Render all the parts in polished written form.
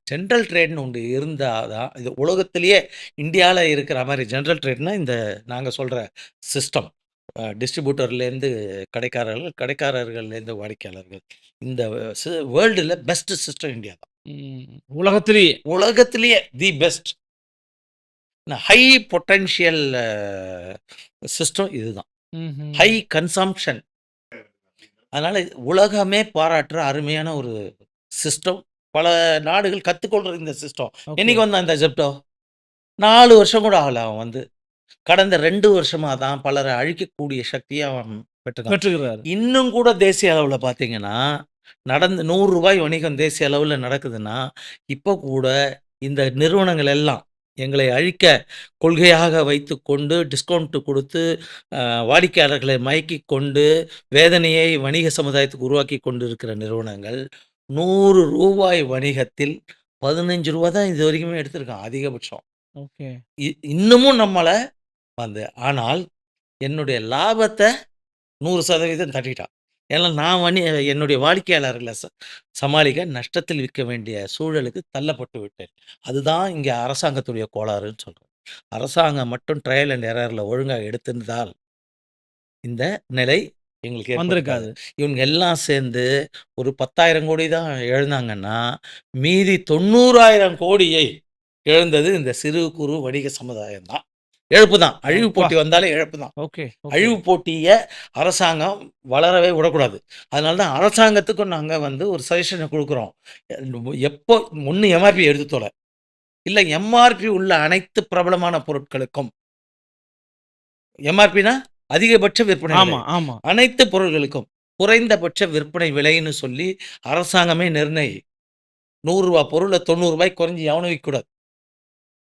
General ட்ரேட்ன்னு ஒண்ணு இருந்தா தான், இது உலகத்திலேயே இந்தியால இருக்கிற மாரி ஜென்ரல் ட்ரேட்னா, இந்த நாங்க சொல்ற சிஸ்டம். டிஸ்ட்ரிபியூட்டர்லேருந்து கடைக்காரர்கள், கடைக்காரர்கள்லேருந்து வாடிக்கையாளர்கள். இந்த வேர்ல்டுல பெஸ்ட் சிஸ்டம் இந்தியா தான். ம். உலகத்திலேயே. உலகத்திலேயே the best. High potential system இதுதான். ம்ஹ்ம். High consumption. அதனால உலகமே பாராட்டுற அருமையான ஒரு சிஸ்டம். பல நாடுகள் கத்துக்கொள்ற இந்த சிஸ்டம். ஓகே. என்னைக்கு வந்தான் இந்த ஜெப்டோ? 4 வருஷம் கூட ஆகல அவன் வந்து. கடந்த 2 வருஷமா தான் பலரை அழிக்கக்கூடிய சக்திய அவன் பெற்றுக்கான். பெற்றுக்கிறாரு. இன்னும் கூட தேசிய அளவுல பார்த்தீங்கன்னா, நடந்து ரூ. 100 வணிகம் தேசிய அளவுல நடக்குதுன்னா, இப்போ கூட இந்த நிறுவனங்கள் எல்லாம் எங்களை அழிக்க கொள்கையாக வைத்துக்கொண்டு, டிஸ்கவுண்ட் குடுத்து, வாடிக்கையாளர்களை மயக்கிக் கொண்டு, வேதனையை வணிக சமுதாயத்துக்கு உருவாக்கிக் கொண்டிருக்கிற நிறுவனங்கள், ரூ. 100 வணிகத்தில் ரூ. 15 தான் இதுவரைக்குமே எடுத்திருக்கான் அதிகபட்சம். ஓகே. இன்னமும் நம்மள வந்து ஆனால் என்னுடைய லாபத்த 100% தட்டிட்டான். ஏன்னா நான் என்னுடைய வாடிக்கையாளர்கள சமாளிக்க நஷ்டத்தில் விற்க வேண்டிய சூழலுக்கு தள்ளப்பட்டு விட்டேன். அதுதான் இங்க அரசாங்கத்துடைய கோளாறுன்னு சொல்றேன். அரசாங்கம் மட்டும் ட்ரையல் அண்ட் எரர்ல ஒழுங்கா எடுத்திருந்தால், இந்த நிலை எங்களுக்கு ஏற்பட்டிருக்காது. வந்திருக்காது. இவங்க எல்லாம் சேர்ந்து ஒரு 10,000 கோடி தான் இழந்தாங்கன்னா, மீதி 90,000 கோடியை இழந்தது இந்த சிறு, குறு வணிக சமுதாயம் தான். இழப்பு தான். அழிவு அப்பா! போட்டி வந்தாலே இழப்பு தான். Okay, okay. அழிவு போட்டிய அரசாங்கம் வளரவே விடக்கூடாது. அதனால தான் அரசாங்கத்துக்கும் நாங்க வந்து ஒரு சஜஷன குடுக்குறோம். எப்போ ஒண்ணு எம்ஆர்பி எடுத்து தொல. இல்ல எம்ஆர்பி உள்ள அனைத்து பிரபலமான பொருட்களுக்கும். எம்ஆர்பினா அதிகபட்ச விற்பனை விலை. ஆமா, ஆமா. அனைத்து பொருள்களுக்கும் குறைந்தபட்ச விற்பனை விலைன்னு சொல்லி அரசாங்கமே நிர்ணயி. ரூ. 100 பொருள ரூ. 90 குறைஞ்சு எவனும் விக்கக்கூடாது.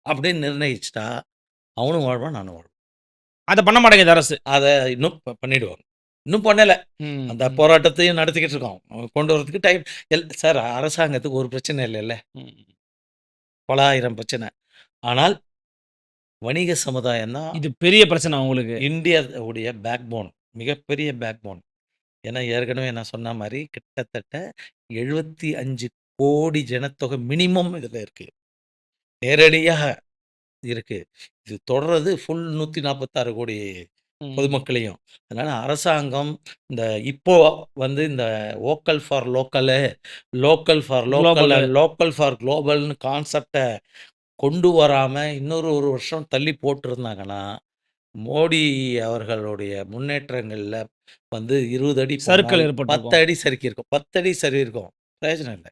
அப்படின்னு நிர்ணயிச்சுட்டா, அவனும் வாழ்வான், நானும் வாழ்வேன். அத பண்ண மாட்டேங்குது அரசு. அத இன்னும் பண்ணிடுவாங்க. இன்னும் பண்ணல. ம், அந்த ம். போராட்டத்தையும் நடத்திக்கிட்டு இருக்கோம். கொண்டு வரதுக்கு டைம் சார் அரசாங்கத்துக்கு ஒரு பிரச்சனை இல்லல்ல. ம். பல ஆயிரம் பிரச்சனை. ஆனால் வணிக சமுதாயம் தான் இது பெரிய பிரச்சனை உங்களுக்கு. இந்தியாவுடைய பேக்போன். மிகப்பெரிய பேக்போன். ஏன்னா ஏற்கனவே நான் சொன்ன மாரி கிட்டத்தட்ட 75,00,00,000 ஜனத்தொகை மினிமம் இதுல இருக்கு. நேரடியாக இருக்கு. இது தொடர்றது ஃபுல் 146,00,00,000 ம். பொதுமக்களையும். அதனால அரசாங்கம் இந்த இப்போ வந்து இந்த vocal for local, local for local global. And local for குளோபல்னு கான்செப்ட்ட கொண்டு வராம இன்னொரு 1 வருஷம் தள்ளி போட்டிருந்தாங்கன்னா, மோடி அவர்களுடைய முன்னேற்றங்கள்ல வந்து 20 அடி சறுக்கல் போனால் 10 ஏற்பட்டிருக்கும். அடி சறுக்கியிருக்கும். 10 அடி சறுகியிருக்கும். பிரயோஜனம் இல்ல.